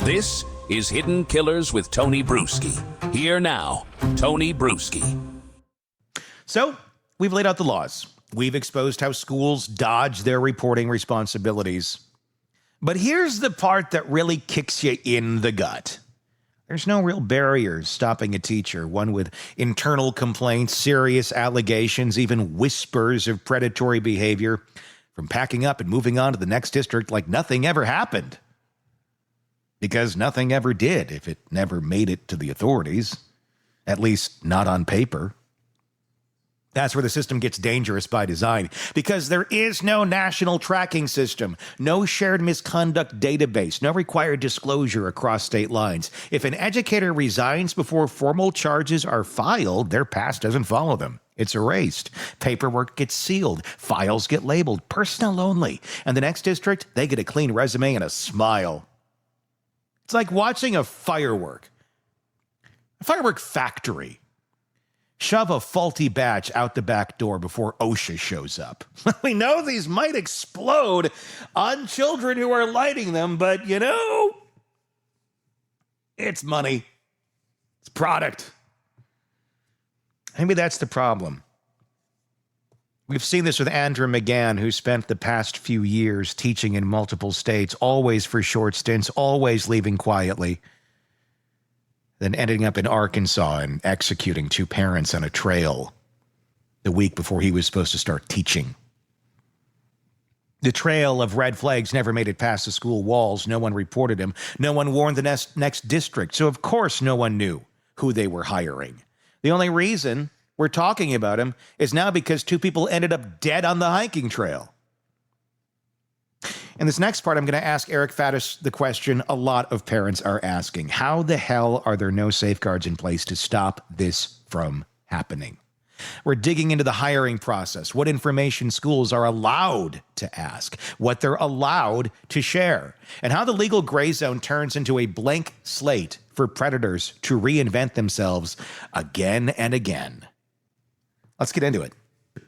This is Hidden Killers with Tony Bruschi. Here now, Tony Bruschi. So, we've laid out the laws. We've exposed how schools dodge their reporting responsibilities. But here's the part that really kicks you in the gut. There's no real barriers stopping a teacher, one with internal complaints, serious allegations, even whispers of predatory behavior, from packing up and moving on to the next district like nothing ever happened. Because nothing ever did if it never made it to the authorities, at least not on paper. That's where the system gets dangerous by design, because there is no national tracking system, no shared misconduct database, no required disclosure across state lines. If an educator resigns before formal charges are filed, their past doesn't follow them. It's erased. Paperwork gets sealed. Files get labeled personnel only. And the next district, they get a clean resume and a smile. It's like watching a firework factory shove a faulty batch out the back door before OSHA shows up. We know these might explode on children who are lighting them, but it's money. It's product. Maybe that's the problem. We've seen this with Andrew McGann, who spent the past few years teaching in multiple states, always for short stints, always leaving quietly, then ending up in Arkansas and executing 2 parents on a trail the week before he was supposed to start teaching. The trail of red flags never made it past the school walls. No one reported him. No one warned the next district. So, of course, no one knew who they were hiring. The only reason we're talking about him is now because 2 people ended up dead on the hiking trail. In this next part, I'm going to ask Eric Faddis the question a lot of parents are asking. How the hell are there no safeguards in place to stop this from happening? We're digging into the hiring process, what information schools are allowed to ask, what they're allowed to share, and how the legal gray zone turns into a blank slate for predators to reinvent themselves again and again. Let's get into it.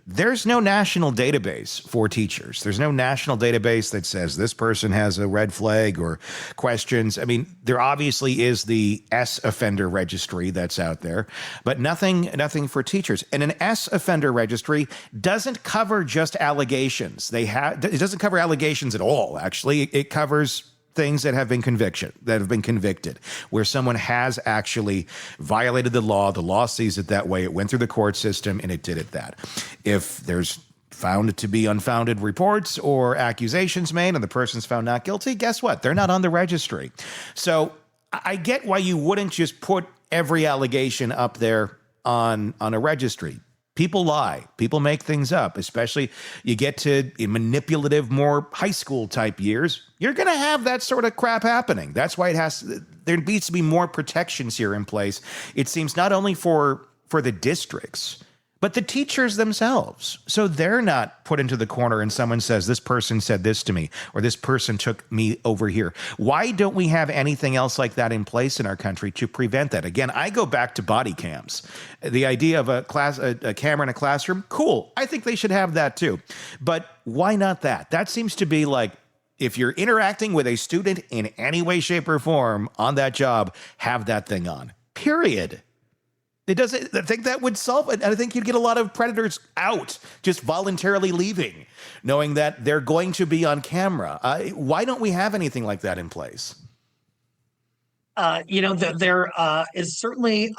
There's no national database for teachers. There's no national database that says this person has a red flag or questions. I mean, there obviously is the S offender registry that's out there, but nothing for teachers. And an S offender registry doesn't cover just allegations. It doesn't cover allegations at all, actually. It covers things that have been convicted, where someone has actually violated the law sees it that way, it went through the court system, and it did it that. If there's found to be unfounded reports or accusations made and the person's found not guilty, guess what? They're not on the registry. So I get why you wouldn't just put every allegation up there on a registry. People lie. People make things up, especially you get to manipulative, more high school type years. You're going to have that sort of crap happening. That's why there needs to be more protections here in place. It seems not only for the districts, but the teachers themselves. So they're not put into the corner and someone says, this person said this to me, or this person took me over here. Why don't we have anything else like that in place in our country to prevent that? Again, I go back to body cams. The idea of a camera in a classroom, cool. I think they should have that too. But why not that? That seems to be like, if you're interacting with a student in any way, shape, or form on that job, have that thing on. Period. I think that would solve it. And I think you'd get a lot of predators out, just voluntarily leaving, knowing that they're going to be on camera. Why don't we have anything like that in place? There is certainly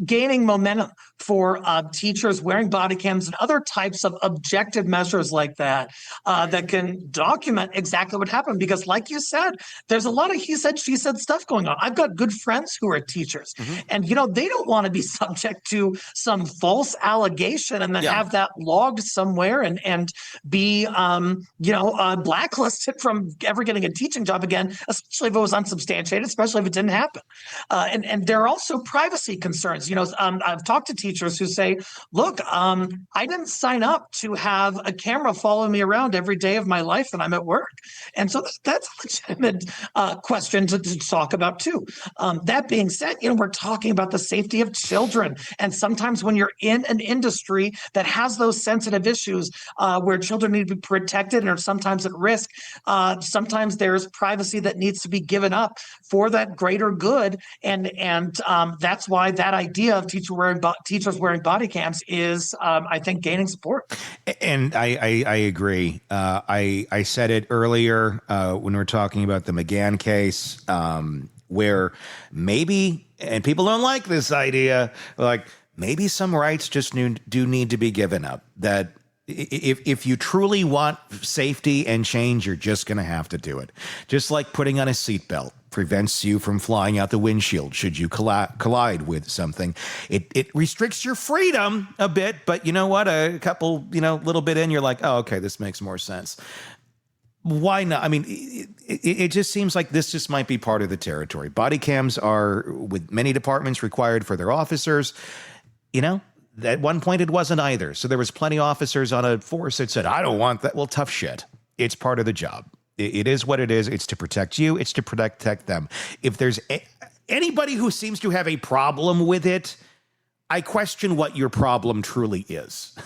gaining momentum for teachers wearing body cams and other types of objective measures like that that can document exactly what happened. Because like you said, there's a lot of he said, she said stuff going on. I've got good friends who are teachers, and, they don't want to be subject to some false allegation and then have that logged somewhere and be, blacklisted from ever getting a teaching job again, especially if it was unsubstantiated, especially if it didn't happen. And there are also privacy concerns. I've talked to teachers who say, look, I didn't sign up to have a camera follow me around every day of my life that I'm at work. And so that's a legitimate question to talk about too. That being said, we're talking about the safety of children. And sometimes when you're in an industry that has those sensitive issues where children need to be protected and are sometimes at risk, sometimes there's privacy that needs to be given up for that greater good. And that's why that idea of teachers wearing body cams is, I think, gaining support. And I agree. I said it earlier when we were talking about the McGahn case, where maybe, and people don't like this idea, like maybe some rights just do need to be given up. That if you truly want safety and change, you're just going to have to do it. Just like putting on a seatbelt prevents you from flying out the windshield should you collide with something. It restricts your freedom a bit, but you know what? A couple, little bit in, you're like, oh, okay, this makes more sense. Why not? I mean, it just seems like this just might be part of the territory. Body cams are, with many departments, required for their officers. At one point it wasn't either. So there was plenty of officers on a force that said, I don't want that. Well, tough shit. It's part of the job. It is what it is. It's to protect you. It's to protect them. If there's anybody who seems to have a problem with it, I question what your problem truly is.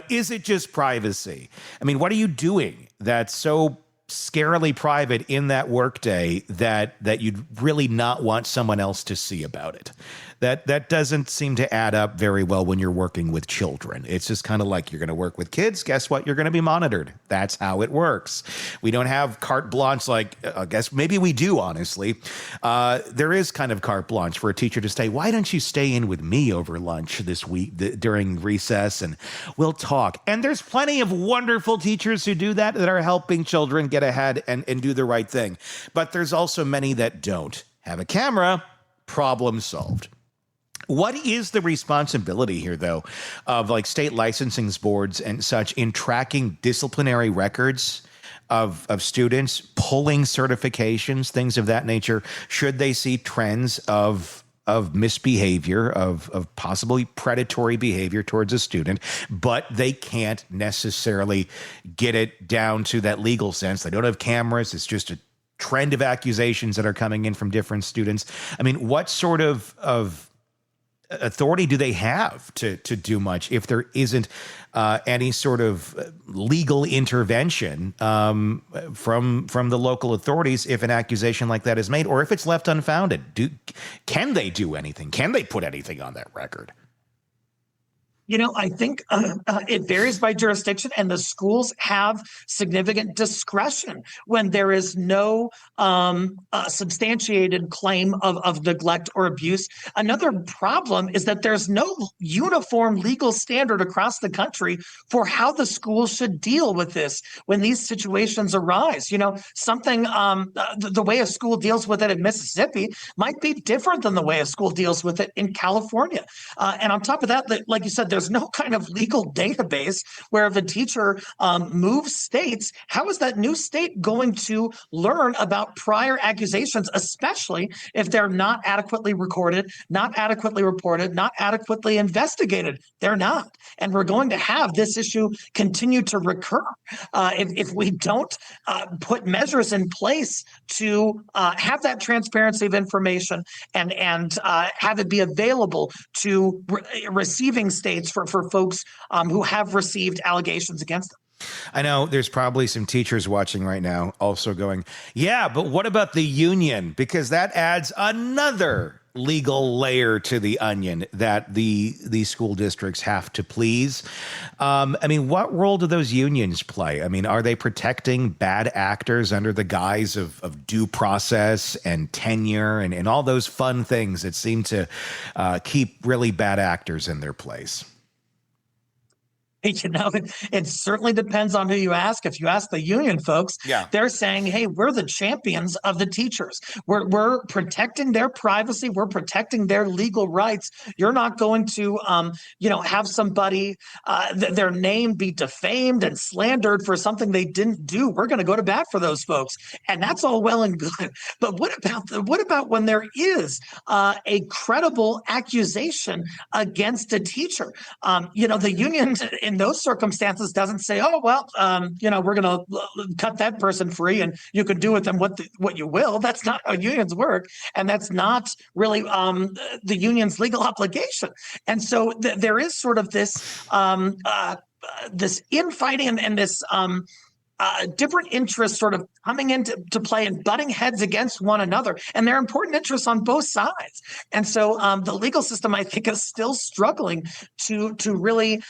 Is it just privacy? I mean, what are you doing that's so scarily private in that workday that you'd really not want someone else to see about it? That doesn't seem to add up very well when you're working with children. It's just kind of like, you're going to work with kids. Guess what? You're going to be monitored. That's how it works. We don't have carte blanche like, I guess maybe we do, honestly. There is kind of carte blanche for a teacher to say, why don't you stay in with me over lunch this week during recess and we'll talk. And there's plenty of wonderful teachers who do that are helping children get ahead and do the right thing. But there's also many that don't have a camera. Problem solved. What is the responsibility here, though, of like state licensing boards and such in tracking disciplinary records of students, pulling certifications, things of that nature, should they see trends of misbehavior, of possibly predatory behavior towards a student, but they can't necessarily get it down to that legal sense. They don't have cameras. It's just a trend of accusations that are coming in from different students. I mean, what sort of authority do they have to do much if there isn't any sort of legal intervention from the local authorities if an accusation like that is made, or if it's left unfounded? Can they do anything? Can they put anything on that record? I think it varies by jurisdiction, and the schools have significant discretion when there is no substantiated claim of neglect or abuse. Another problem is that there's no uniform legal standard across the country for how the schools should deal with this when these situations arise. Something the way a school deals with it in Mississippi might be different than the way a school deals with it in California. And on top of that, like you said, there's no kind of legal database where if a teacher moves states, how is that new state going to learn about prior accusations, especially if they're not adequately recorded, not adequately reported, not adequately investigated? They're not. And we're going to have this issue continue to recur if we don't put measures in place to have that transparency of information and have it be available to receiving states for folks who have received allegations against them. I know there's probably some teachers watching right now also going, yeah, but what about the union? Because that adds another legal layer to the onion that the school districts have to please. I mean, what role do those unions play? I mean, are they protecting bad actors under the guise of due process and tenure and all those fun things that seem to keep really bad actors in their place? It certainly depends on who you ask. If you ask the union folks, they're saying, hey, we're the champions of the teachers. We're protecting their privacy. We're protecting their legal rights. You're not going to, have somebody, their name be defamed and slandered for something they didn't do. We're going to go to bat for those folks. And that's all well and good. But what about when there is a credible accusation against a teacher? The union in those circumstances doesn't say, oh, well, we're going to cut that person free and you can do with them what you will. That's not how unions work. And that's not really the union's legal obligation. And so there is sort of this this infighting and this different interests sort of coming into play and butting heads against one another. And there are important interests on both sides. And so the legal system, I think, is still struggling to really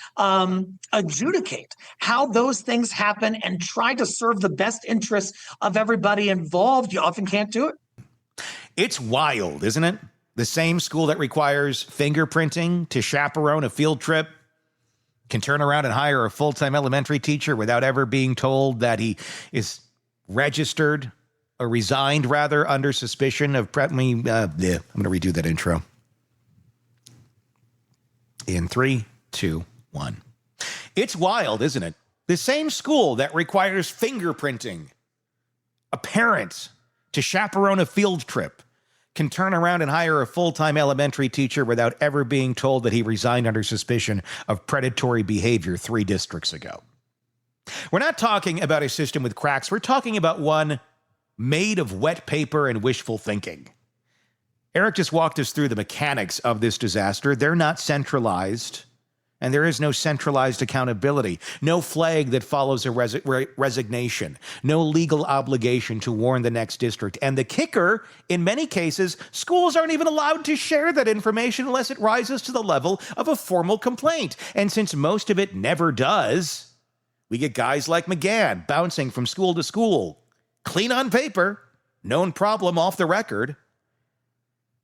adjudicate how those things happen and try to serve the best interests of everybody involved. You often can't do it. It's wild, isn't it? The same school that requires fingerprinting to chaperone a field trip can turn around and hire a full-time elementary teacher without ever being told that he is registered or resigned, rather, under suspicion of I'm going to redo that intro. In 3, 2, 1. It's wild, isn't it? The same school that requires fingerprinting a parent to chaperone a field trip can turn around and hire a full-time elementary teacher without ever being told that he resigned under suspicion of predatory behavior 3 districts ago. We're not talking about a system with cracks. We're talking about one made of wet paper and wishful thinking. Eric just walked us through the mechanics of this disaster. They're not centralized, and there is no centralized accountability, no flag that follows a resignation, no legal obligation to warn the next district. And the kicker, in many cases, schools aren't even allowed to share that information unless it rises to the level of a formal complaint. And since most of it never does, we get guys like McGann bouncing from school to school, clean on paper, known problem off the record.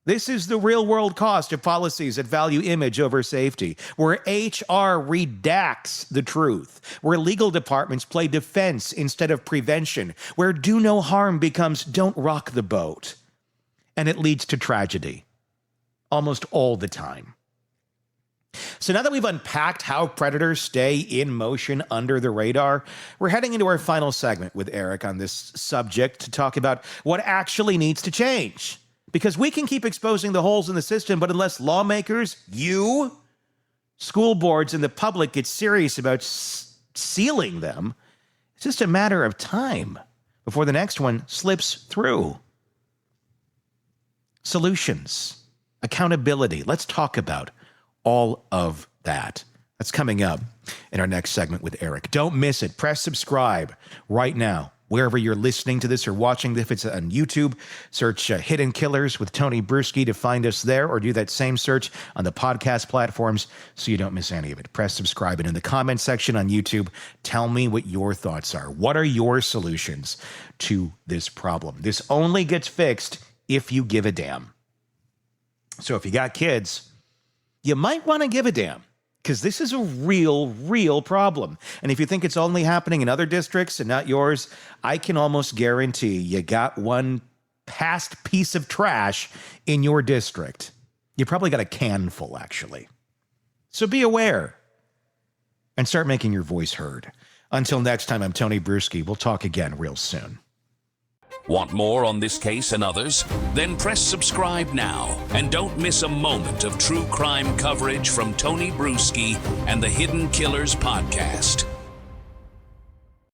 This is the real-world cost of policies that value image over safety, where HR redacts the truth, where legal departments play defense instead of prevention, where do no harm becomes don't rock the boat. And it leads to tragedy, almost all the time. So now that we've unpacked how predators stay in motion under the radar, we're heading into our final segment with Eric on this subject to talk about what actually needs to change. Because we can keep exposing the holes in the system, but unless lawmakers, you, school boards, and the public get serious about sealing them, it's just a matter of time before the next one slips through. Solutions, accountability. Let's talk about all of that. That's coming up in our next segment with Eric. Don't miss it. Press subscribe right now. Wherever you're listening to this or watching, if it's on YouTube, search Hidden Killers with Tony Bruschi to find us there, or do that same search on the podcast platforms so you don't miss any of it. Press subscribe, and in the comment section on YouTube, tell me what your thoughts are. What are your solutions to this problem? This only gets fixed if you give a damn. So if you got kids, you might want to give a damn, because this is a real problem. And if you think it's only happening in other districts and not yours, I can almost guarantee you got one past piece of trash in your district. You probably got a can full, actually. So be aware and start making your voice heard. Until next time, I'm Tony Bruschi. We'll talk again real soon. Want more on this case and others? Then press subscribe now and don't miss a moment of true crime coverage from Tony Bruschi and the Hidden Killers podcast.